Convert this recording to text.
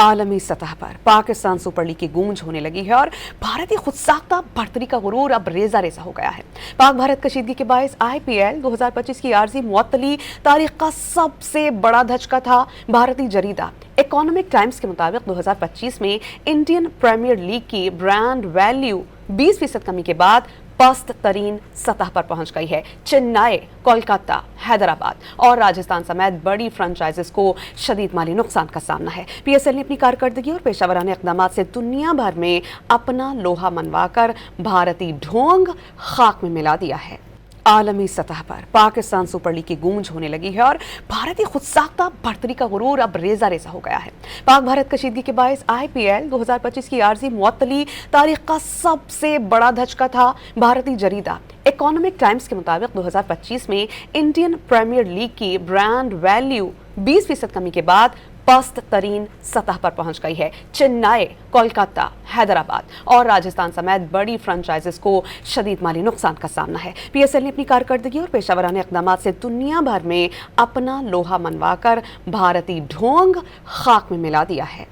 आलमी सतह पर पाकिस्तान सुपर लीग की गूंज होने लगी है और भारतीय खुद साख्ता बढ़तरी का गुरूर अब रेजा रेजा हो गया है। पाक भारत कशीदगी के बायस IPL 2025 की आरजी मुअत्तली तारीख का सबसे बड़ा धचका था। भारतीय जरीदा इकोनॉमिक टाइम्स के मुताबिक 2025 में इंडियन प्रीमियर लीग की ब्रांड वैल्यू 20% कमी के बाद पस्त तरीन सतह पर पहुंच गई है। चेन्नई, कोलकाता, हैदराबाद और राजस्थान समेत बड़ी फ्रेंचाइजीज को शदीद माली नुकसान का सामना है। PSL ने अपनी कारकर्दगी और पेशावराना इक़दामात से दुनिया भर में अपना लोहा मनवाकर भारतीय ढोंग खाक में मिला दिया है। आलमी सतह पर पाकिस्तान सुपर लीग की गूंज होने लगी है और भारतीय खुद साख्ता बढ़तरी का गुरूर अब रेजा रेजा हो गया है। पाक भारत कशीदगी के बायस IPL 2025 की आरजी मुअत्तली तारीख का सबसे बड़ा धचका था। भारतीय जरीदा इकोनॉमिक टाइम्स के मुताबिक 2025 में इंडियन प्रीमियर लीग की ब्रांड वैल्यू 20% कमी के बाद पस्त तरीन सतह पर पहुंच गई है। चेन्नई, कोलकाता, हैदराबाद और राजस्थान समेत बड़ी फ्रेंचाइजीज को शदीद माली नुकसान का सामना है। PSL ने अपनी कारकर्दगी और पेशावराना इक़दामात से दुनिया भर में अपना लोहा मनवाकर भारतीय ढोंग खाक में मिला दिया है।